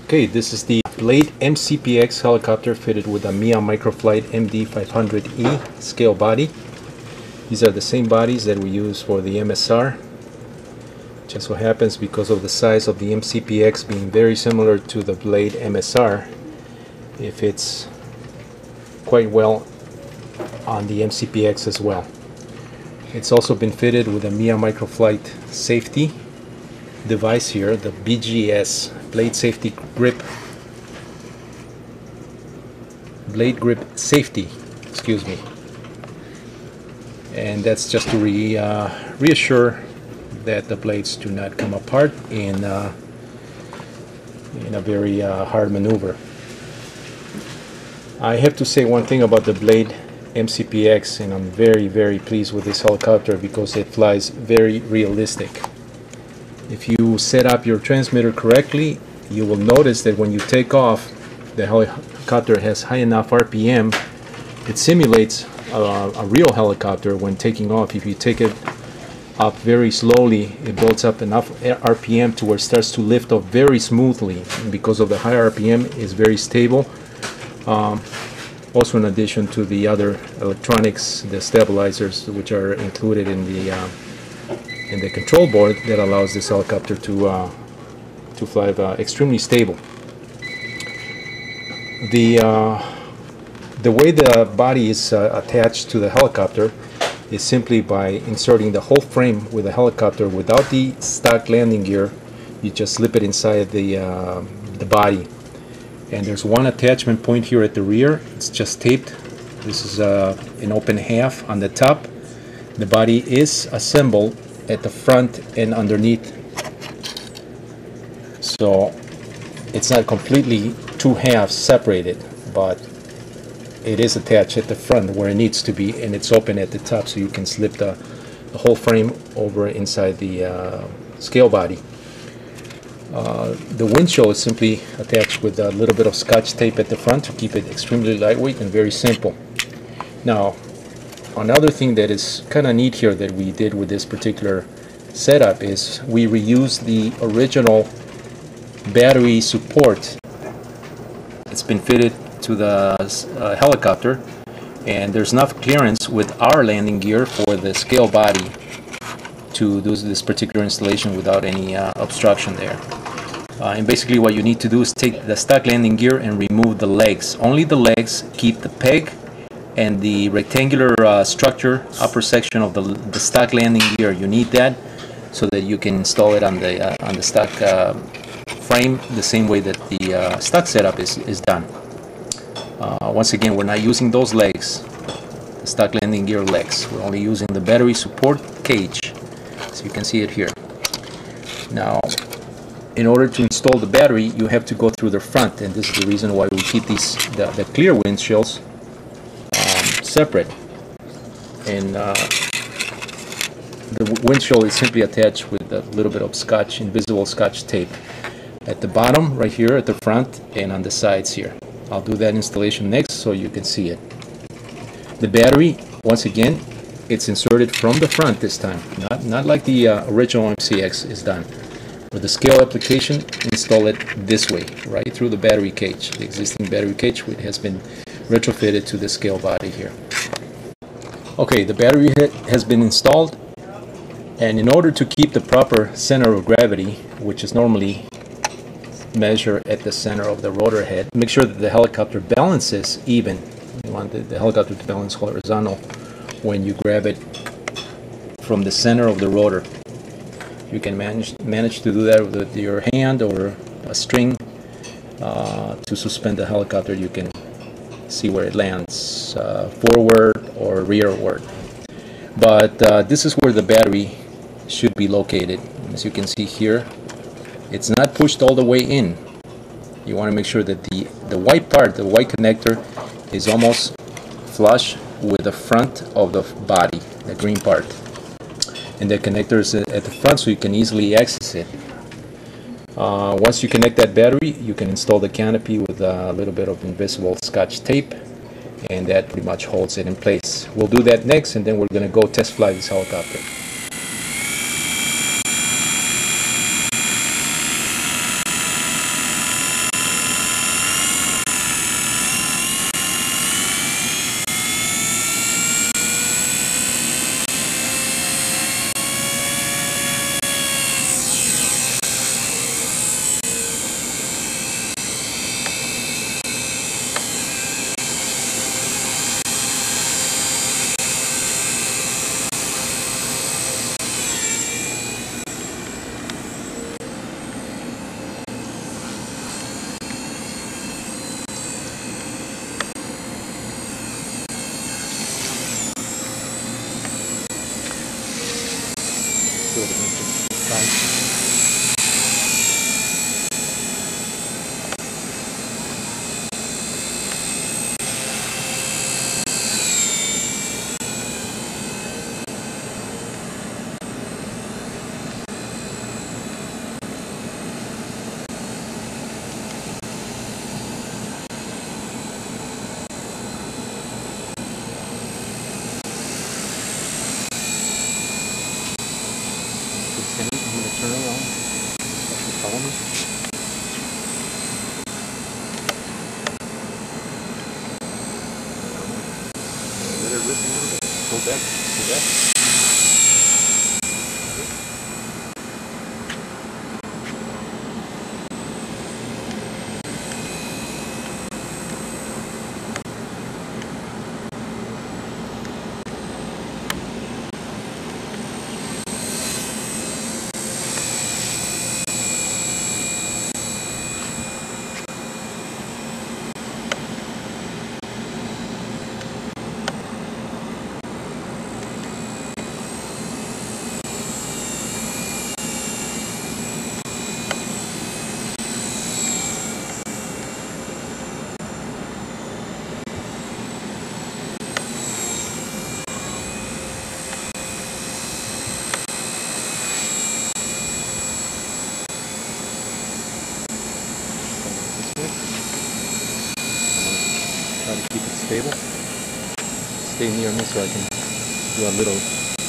Okay, this is the Blade mCPX helicopter fitted with a MIA Microflight MD500E scale body. These are the same bodies that we use for the MSR. Just so happens, because of the size of the mCPX being very similar to the Blade MSR, it fits quite well on the mCPX as well. It's also been fitted with a MIA Microflight safety device here, the BGS Blade Safety Grip, Blade Grip Safety, excuse me. And that's just to reassure that the blades do not come apart in a very hard maneuver. I have to say one thing about the Blade mCPX, and I'm very pleased with this helicopter because it flies very realistic. If you set up your transmitter correctly, you will notice that when you take off, the helicopter has high enough RPM. It simulates a real helicopter when taking off. If you take it up very slowly, it builds up enough RPM to where it starts to lift off very smoothly. And because of the high RPM, it's very stable. Also, in addition to the other electronics, the stabilizers, which are included in the control board, that allows this helicopter to fly extremely stable. The way the body is attached to the helicopter is simply by inserting the whole frame with the helicopter without the stock landing gear. You just slip it inside the body, and there's one attachment point here at the rear. It's just taped. This is an open half on the top. The body is assembled at the front and underneath, so it's not completely two halves separated, but it is attached at the front where it needs to be, and it's open at the top, so you can slip the whole frame over inside the scale body. The windshield is simply attached with a little bit of scotch tape at the front to keep it extremely lightweight and very simple. Now, another thing that is kind of neat here that we did with this particular setup is we reused the original battery support. It's been fitted to the helicopter, and there's enough clearance with our landing gear for the scale body to do this particular installation without any obstruction there. And basically what you need to do is take the stock landing gear and remove the legs. Only the legs, keep the peg and the rectangular structure, upper section of the stock landing gear. You need that so that you can install it on the stock frame the same way that the stock setup is done. Once again, we're not using those legs, the stock landing gear legs. We're only using the battery support cage, so you can see it here. Now, in order to install the battery, you have to go through the front, and this is the reason why we keep the clear windshields separate. And the windshield is simply attached with a little bit of scotch, invisible scotch tape at the bottom right here at the front and on the sides here. I'll do that installation next so you can see it. The battery, once again, it's inserted from the front this time, not like the original mCPX is done. For the scale application, install it this way, right through the battery cage, the existing battery cage, which has been retrofitted to the scale body here. Okay, the battery head has been installed, and in order to keep the proper center of gravity, which is normally measured at the center of the rotor head, make sure that the helicopter balances even. You want the helicopter to balance horizontal when you grab it from the center of the rotor. You can manage to do that with your hand or a string to suspend the helicopter. You can see where it lands, forward or rearward. But this is where the battery should be located. As you can see here, it's not pushed all the way in. You want to make sure that the white part, the white connector, is almost flush with the front of the body, the green part. And the connector is at the front, so you can easily access it. Once you connect that battery, you can install the canopy with a little bit of invisible scotch tape, and that pretty much holds it in place. We'll do that next, and then we're going to go test fly this helicopter. Follow me. Let it rip a little bit. Go back. Go back. Try to keep it stable. Stay near me so I can do a little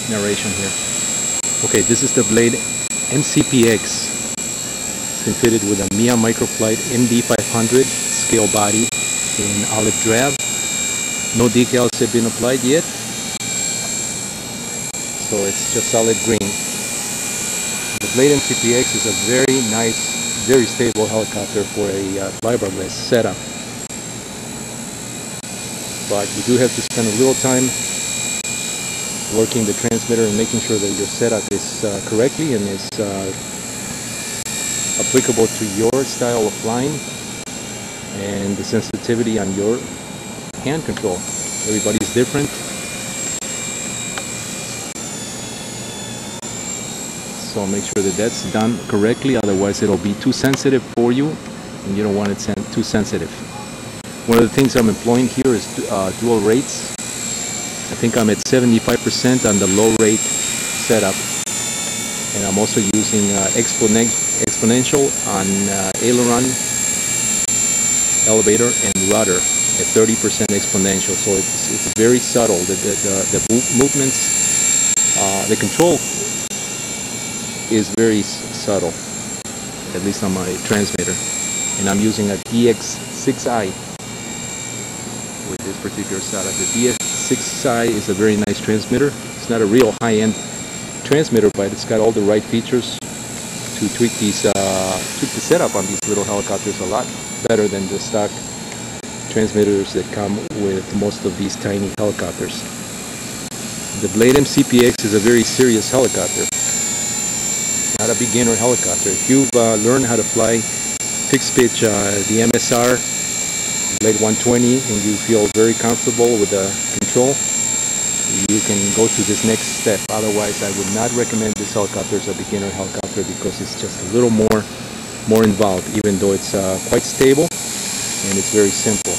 narration here. Okay, this is the blade mCPX. It's been fitted with a MIA microflight MD500 scale body in olive drab. No decals have been applied yet, so it's just solid green. The blade mCPX is a very nice, very stable helicopter for a fiberglass setup. But you do have to spend a little time working the transmitter and making sure that your setup is correctly and is applicable to your style of flying and the sensitivity on your hand control. Everybody's different. So make sure that that's done correctly, otherwise it'll be too sensitive for you and you don't want it too sensitive. One of the things I'm employing here is dual rates. I think I'm at 75% on the low rate setup, and I'm also using exponential on aileron, elevator, and rudder at 30% exponential. So it's very subtle. The movements, the control is very subtle, at least on my transmitter. And I'm using a DX6i. With this particular setup. The DX6i is a very nice transmitter. It's not a real high-end transmitter, but it's got all the right features to tweak the setup on these little helicopters a lot better than the stock transmitters that come with most of these tiny helicopters. The blade mCPX is a very serious helicopter, not a beginner helicopter. If you've learned how to fly fixed pitch, the MSR Blade 120, and you feel very comfortable with the control, you can go to this next step. Otherwise, I would not recommend this helicopter as a beginner helicopter because it's just a little more involved, even though it's quite stable and it's very simple.